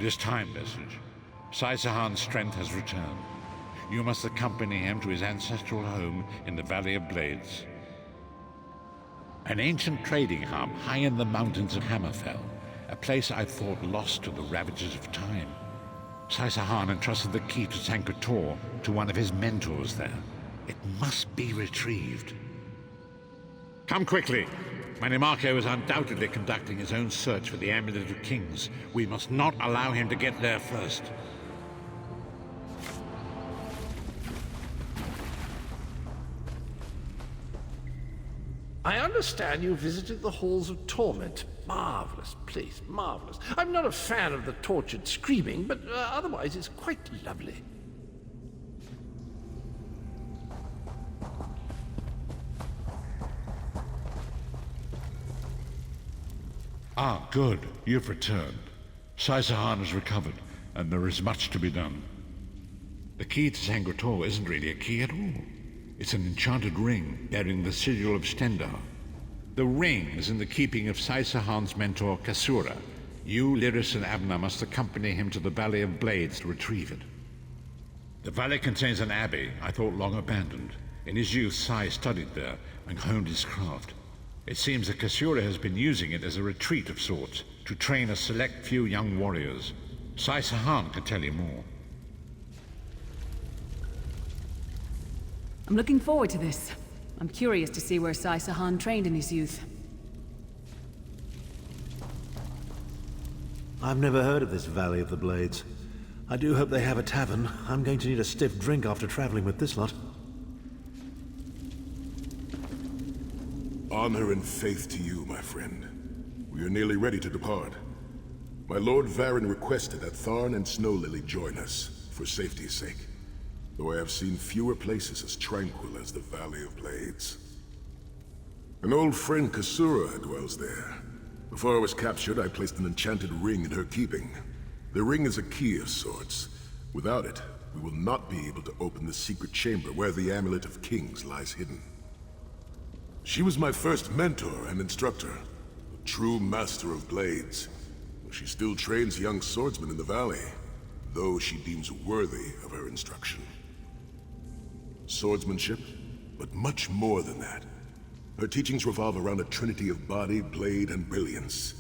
It is time, Vestige. Saisahan's strength has returned. You must accompany him to his ancestral home in the Valley of Blades. An ancient trading hub high in the mountains of Hammerfell, a place I thought lost to the ravages of time. Saisahan entrusted the key to Sankator to one of his mentors there. It must be retrieved. Come quickly! Mannimarco is undoubtedly conducting his own search for the Amulet of Kings. We must not allow him to get there first. I understand you visited the Halls of Torment. Marvelous place, marvelous. I'm not a fan of the tortured screaming, but otherwise it's quite lovely. Ah, good. You've returned. Saisahan has recovered, and there is much to be done. The key to Sankator isn't really a key at all. It's an enchanted ring bearing the sigil of Stendar. The ring is in the keeping of Saisahan's mentor, Kasura. You, Lyris, and Abner must accompany him to the Valley of Blades to retrieve it. The valley contains an abbey I thought long abandoned. In his youth, Sai studied there and honed his craft. It seems that Kasura has been using it as a retreat of sorts, to train a select few young warriors. Saisahan can tell you more. I'm looking forward to this. I'm curious to see where Saisahan trained in his youth. I've never heard of this Valley of the Blades. I do hope they have a tavern. I'm going to need a stiff drink after traveling with this lot. Honor and faith to you, my friend. We are nearly ready to depart. My Lord Varen requested that Tharn and Snow Lily join us, for safety's sake. Though I have seen fewer places as tranquil as the Valley of Blades. An old friend, Kasura, dwells there. Before I was captured, I placed an enchanted ring in her keeping. The ring is a key of sorts. Without it, we will not be able to open the secret chamber where the Amulet of Kings lies hidden. She was my first mentor and instructor, a true master of blades. She still trains young swordsmen in the valley, though she deems worthy of her instruction. Swordsmanship, but much more than that. Her teachings revolve around a trinity of body, blade, and brilliance.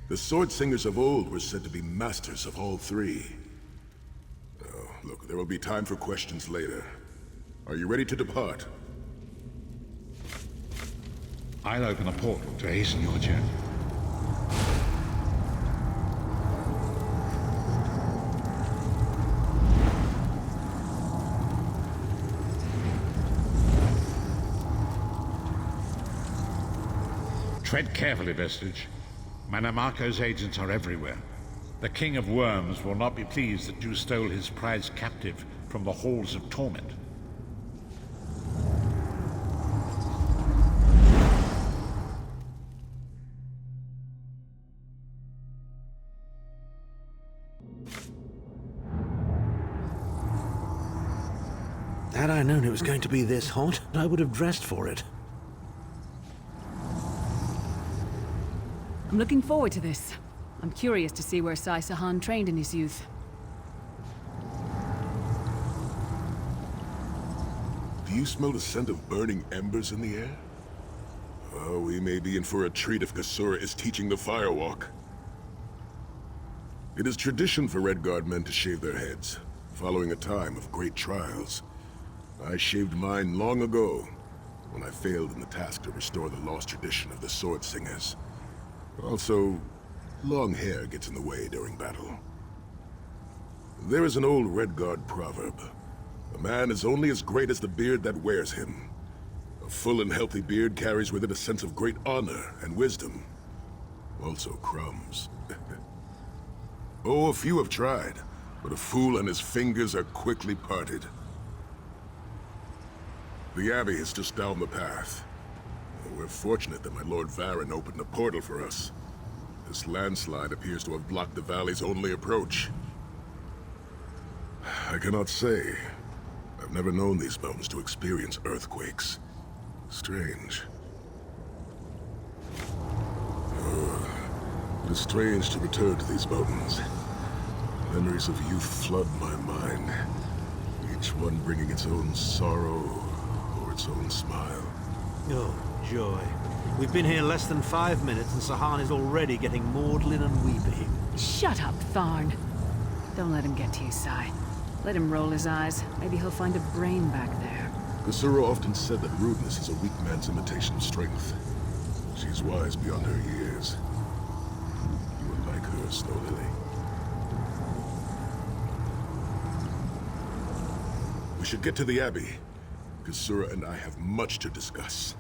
The sword singers of old were said to be masters of all three. Oh, look, there will be time for questions later. Are you ready to depart? I'll open a portal to hasten your journey. Tread carefully, Vestige. Mannimarco's agents are everywhere. The King of Worms will not be pleased that you stole his prized captive from the Halls of Torment. Had I known it was going to be this hot, I would have dressed for it. I'm looking forward to this. I'm curious to see where Saisahan trained in his youth. Do you smell the scent of burning embers in the air? Oh, we may be in for a treat if Kasura is teaching the firewalk. It is tradition for Redguard men to shave their heads, following a time of great trials. I shaved mine long ago, when I failed in the task to restore the lost tradition of the Sword Singers. Also, long hair gets in the way during battle. There is an old Redguard proverb. A man is only as great as the beard that wears him. A full and healthy beard carries with it a sense of great honor and wisdom. Also crumbs. Oh, a few have tried, but a fool and his fingers are quickly parted. The Abbey is just down the path. We're fortunate that my Lord Varen opened a portal for us. This landslide appears to have blocked the valley's only approach. I cannot say. I've never known these mountains to experience earthquakes. Strange. It is strange to return to these mountains. Memories of youth flood my mind, each one bringing its own sorrow or its own smile. Oh, joy. We've been here less than 5 minutes and Sahan is already getting maudlin and weepy. Shut up, Tharn. Don't let him get to you, Sai. Let him roll his eyes. Maybe he'll find a brain back there. Kusura often said that rudeness is a weak man's imitation of strength. She's wise beyond her years. You would like her, Snow Lily. We should get to the Abbey. Kusura and I have much to discuss.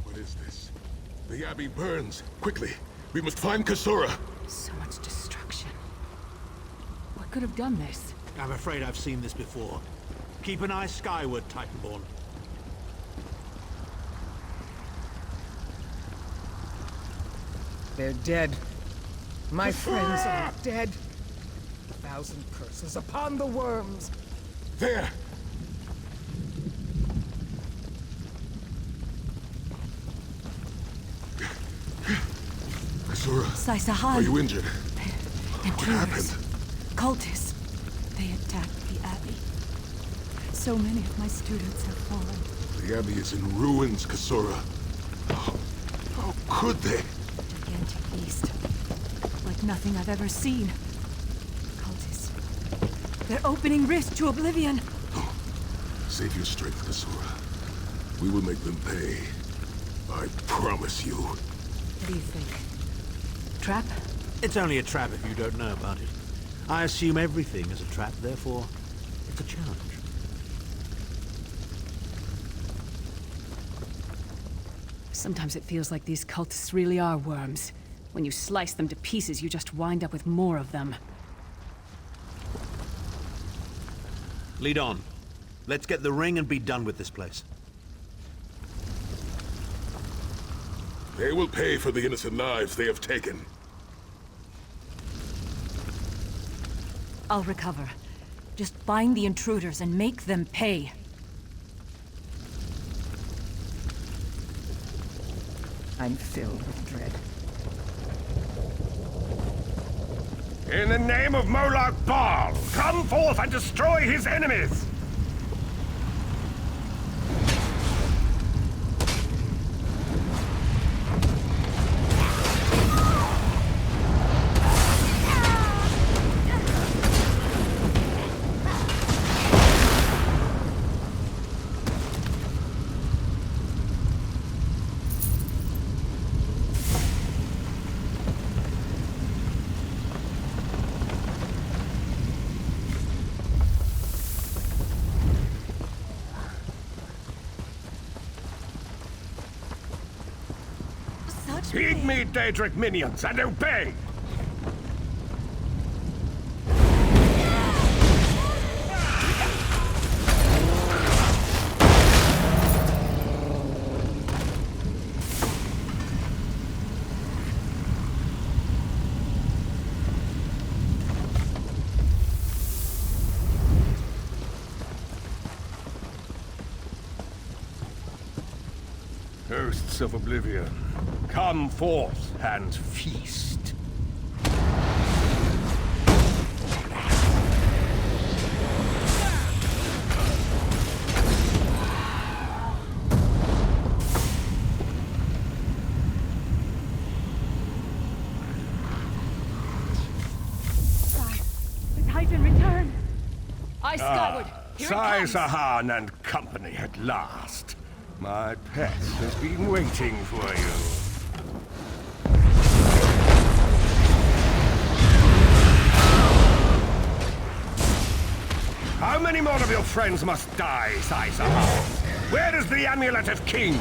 What is this? The Abbey burns. Quickly, we must find Kusura. So much destruction. What could have done this? I'm afraid I've seen this before. Keep an eye skyward, Titanborn. They're dead. My friends are dead. 1,000 curses upon the worms. There! Kusura, Sai-Sahan. are you injured? Intruders. happened? Cultists. They attacked the Abbey. So many of my students have fallen. The Abbey is in ruins, Kusura. How could they? Gigantic beast. Like nothing I've ever seen. Cultists. They're opening rift to oblivion. Save your strength, Kusura. We will make them pay. I promise you. What do you think? Trap? It's only a trap if you don't know about it. I assume everything is a trap, therefore, it's a challenge. Sometimes it feels like these cultists really are worms. When you slice them to pieces, you just wind up with more of them. Lead on. Let's get the ring and be done with this place. They will pay for the innocent lives they have taken. I'll recover. Just find the intruders and make them pay. I'm filled with dread. In the name of Molag Bal, come forth and destroy his enemies! Heed me, Daedric minions, and obey! Hosts of Oblivion, come forth and feast. The Titan returned! Eye skyward! Here it comes! Sai-Sahan and company at last. My pet has been waiting for you. How many more of your friends must die, Sai-Sahan? Where is the Amulet of Kings?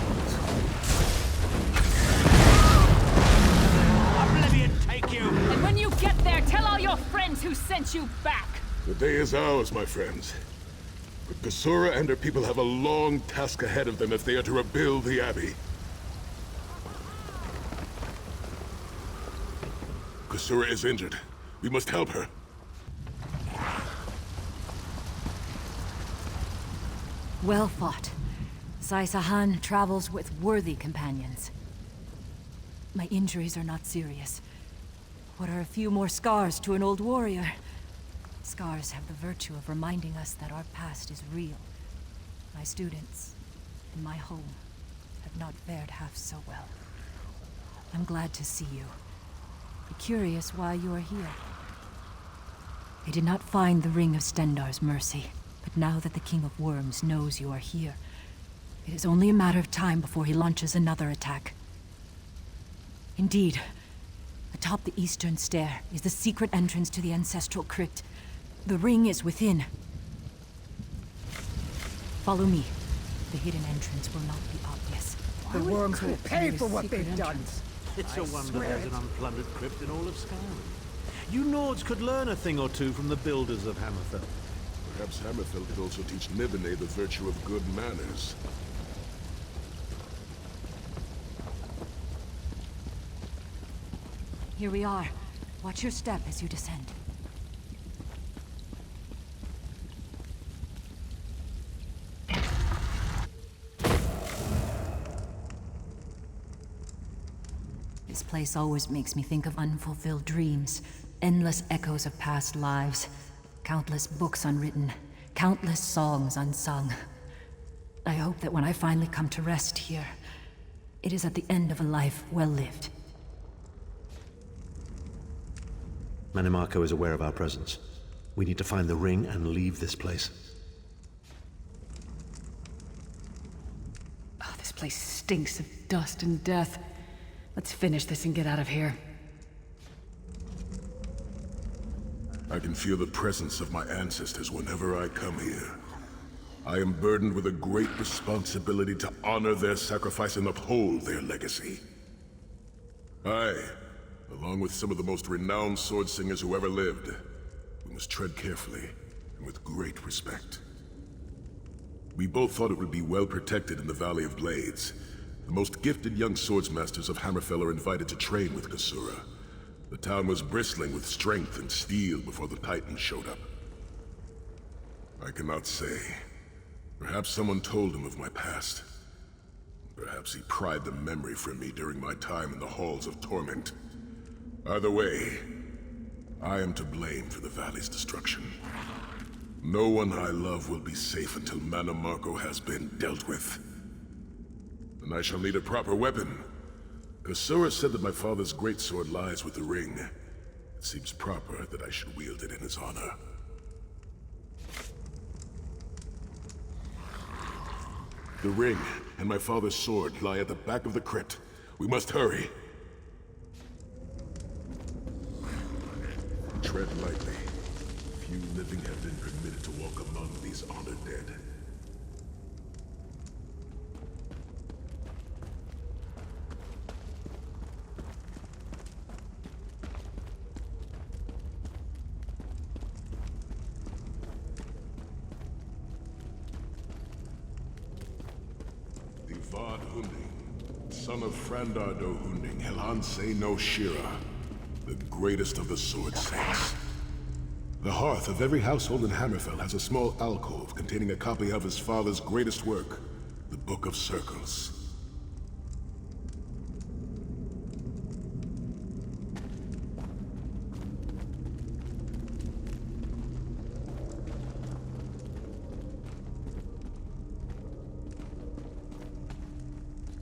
Oblivion take you! And when you get there, tell all your friends who sent you back! The day is ours, my friends. But Kusura and her people have a long task ahead of them if they are to rebuild the Abbey. Kasura is injured. We must help her. Well fought. Sai-Sahan travels with worthy companions. My injuries are not serious. What are a few more scars to an old warrior? Scars have the virtue of reminding us that our past is real. My students, and my home, have not fared half so well. I'm glad to see you. Be curious why you are here. I did not find the Ring of Stendarr's mercy, but now that the King of Worms knows you are here, it is only a matter of time before he launches another attack. Indeed, atop the eastern stair is the secret entrance to the ancestral crypt. The ring is within. Follow me. The hidden entrance will not be obvious. The worms will pay for what they've done. It's a wonder there's an unplundered crypt in all of Skyrim. You Nords could learn a thing or two from the builders of Hammerfell. Perhaps Hammerfell could also teach Nibene the virtue of good manners. Here we are. Watch your step as you descend. This place always makes me think of unfulfilled dreams, endless echoes of past lives, countless books unwritten, countless songs unsung. I hope that when I finally come to rest here, it is at the end of a life well lived. Mannimarco is aware of our presence. We need to find the ring and leave this place. Oh, this place stinks of dust and death. Let's finish this and get out of here. I can feel the presence of my ancestors whenever I come here. I am burdened with a great responsibility to honor their sacrifice and uphold their legacy. I, along with some of the most renowned sword singers who ever lived, we must tread carefully and with great respect. We both thought it would be well protected in the Valley of Blades. The most gifted young swordsmasters of Hammerfell are invited to train with Kasura. The town was bristling with strength and steel before the Titans showed up. I cannot say. Perhaps someone told him of my past. Perhaps he pried the memory from me during my time in the Halls of Torment. Either way, I am to blame for the valley's destruction. No one I love will be safe until Mannimarco has been dealt with. And I shall need a proper weapon. Kasura said that my father's greatsword lies with the ring. It seems proper that I should wield it in his honor. The ring and my father's sword lie at the back of the crypt. We must hurry. Tread lightly. Few living have been permitted to walk among these honored dead. Son of Frandar do Hunding, Helhansay no Shira, the greatest of the sword saints. The hearth of every household in Hammerfell has a small alcove containing a copy of his father's greatest work, the Book of Circles.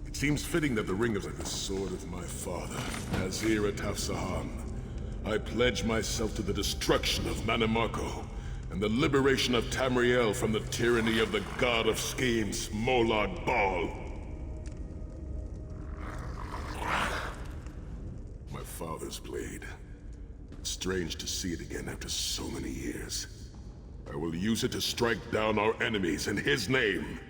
It seems fitting that the ring is like the sword of my father, Nazir Ataf-Sahan. I pledge myself to the destruction of Mannimarco and the liberation of Tamriel from the tyranny of the god of schemes, Molad Bal. My father's blade. It's strange to see it again after so many years. I will use it to strike down our enemies in his name.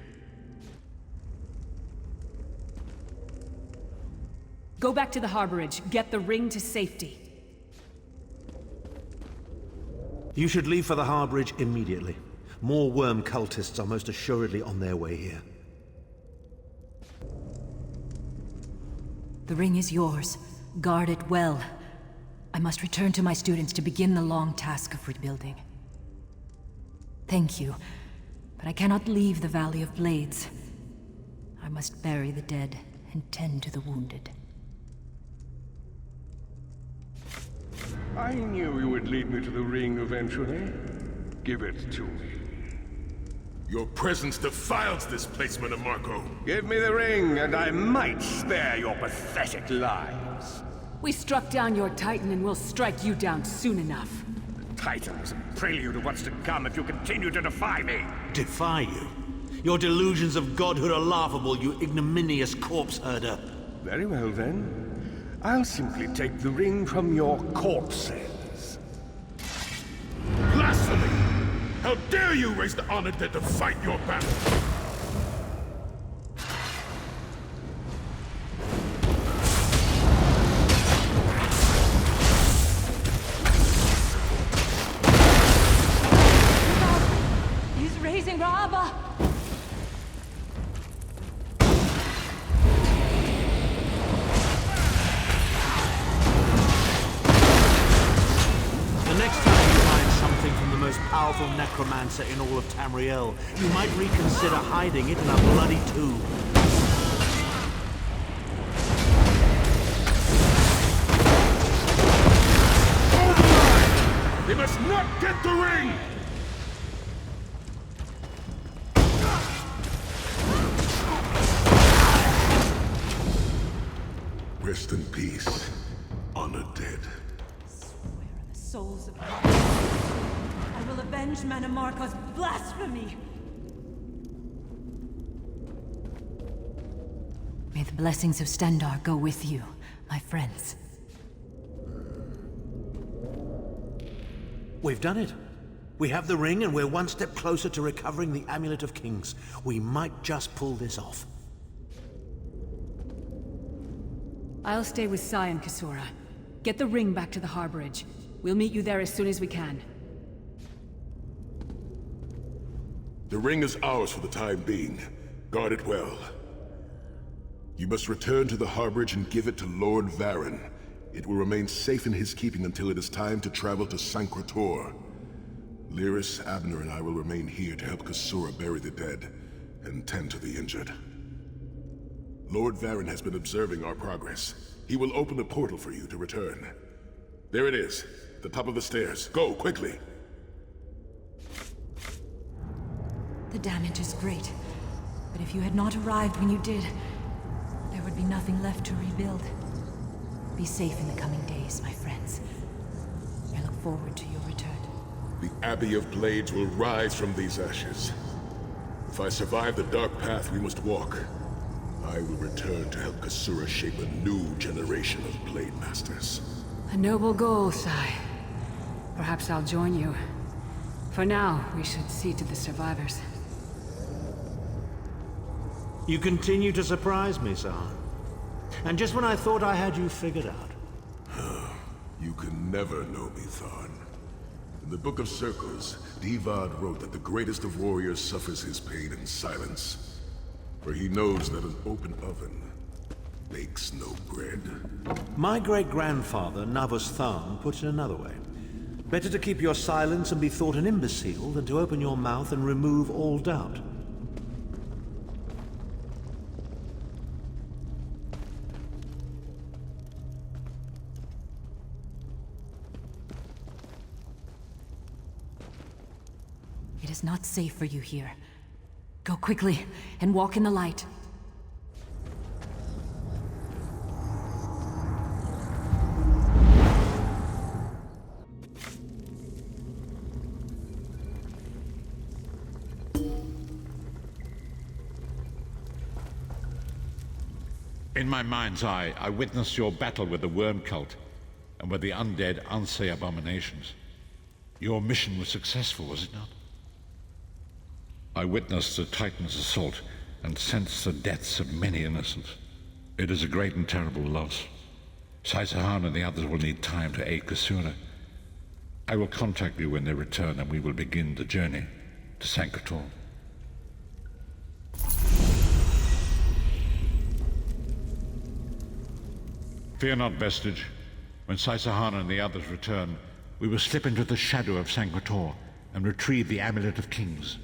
Go back to the harborage. Get the ring to safety. You should leave for the harborage immediately. More worm cultists are most assuredly on their way here. The ring is yours. Guard it well. I must return to my students to begin the long task of rebuilding. Thank you, but I cannot leave the Valley of Blades. I must bury the dead and tend to the wounded. I knew you would lead me to the ring eventually. Give it to me. Your presence defiles this place, Mannimarco. Give me the ring, and I might spare your pathetic lives. We struck down your Titan and we'll strike you down soon enough. The Titan was a prelude to what's to come if you continue to defy me. Defy you? Your delusions of godhood are laughable, you ignominious corpse herder. Very well then. I'll simply take the ring from your corpses. Blasphemy! How dare you raise the honored dead to fight your battle? He's raising Raaba! The next time you find something from the most powerful necromancer in all of Tamriel, you might reconsider hiding it in a bloody tomb. They must not get the ring! Rest in peace, honored dead. Where are the souls of I will avenge Mannimarco's blasphemy! May the blessings of Stendarr go with you, my friends. We've done it. We have the ring and we're one step closer to recovering the Amulet of Kings. We might just pull this off. I'll stay with Sai and Kasura. Get the ring back to the harborage. We'll meet you there as soon as we can. The ring is ours for the time being. Guard it well. You must return to the harborage and give it to Lord Varen. It will remain safe in his keeping until it is time to travel to Sancretor. Lyris, Abner, and I will remain here to help Kasura bury the dead and tend to the injured. Lord Varen has been observing our progress. He will open a portal for you to return. There it is, at the top of the stairs. Go, quickly! The damage is great, but if you had not arrived when you did, there would be nothing left to rebuild. Be safe in the coming days, my friends. I look forward to your return. The Abbey of Blades will rise from these ashes. If I survive the dark path we must walk, I will return to help Kasura shape a new generation of Blade Masters. A noble goal, Sai. Perhaps I'll join you. For now, we should see to the survivors. You continue to surprise me, Sahan. And just when I thought I had you figured out. You can never know me, Tharn. In the Book of Circles, Divad wrote that the greatest of warriors suffers his pain in silence. For he knows that an open oven bakes no bread. My great-grandfather, Navus Tharn, put it another way. Better to keep your silence and be thought an imbecile than to open your mouth and remove all doubt. It is not safe for you here. Go quickly and walk in the light. In my mind's eye, I witnessed your battle with the worm cult and with the undead Unsay abominations. Your mission was successful, was it not? I witnessed the Titan's assault and sensed the deaths of many innocents. It is a great and terrible loss. Saisahan and the others will need time to aid Kasura. I will contact you when they return and we will begin the journey to Sancretor. Fear not, Vestige. When Saisahan and the others return, we will slip into the shadow of Sanguitor and retrieve the Amulet of Kings.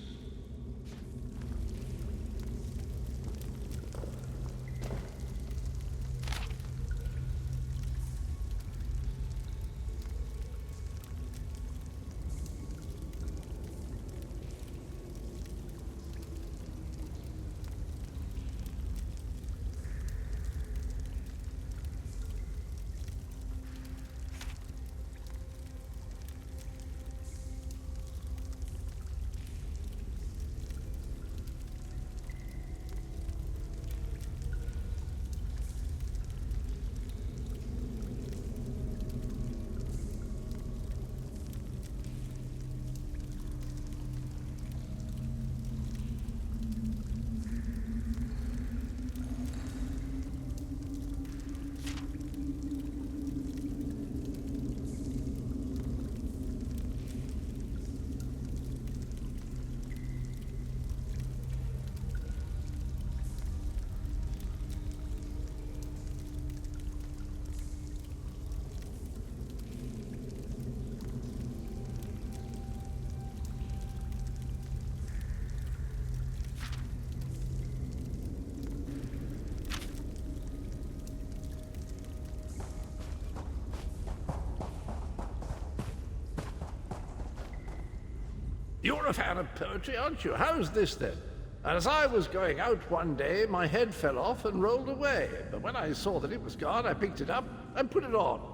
You're a fan of poetry, aren't you? How's this, then? As I was going out one day, my head fell off and rolled away. But when I saw that it was gone, I picked it up and put it on.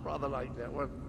Rather like that one.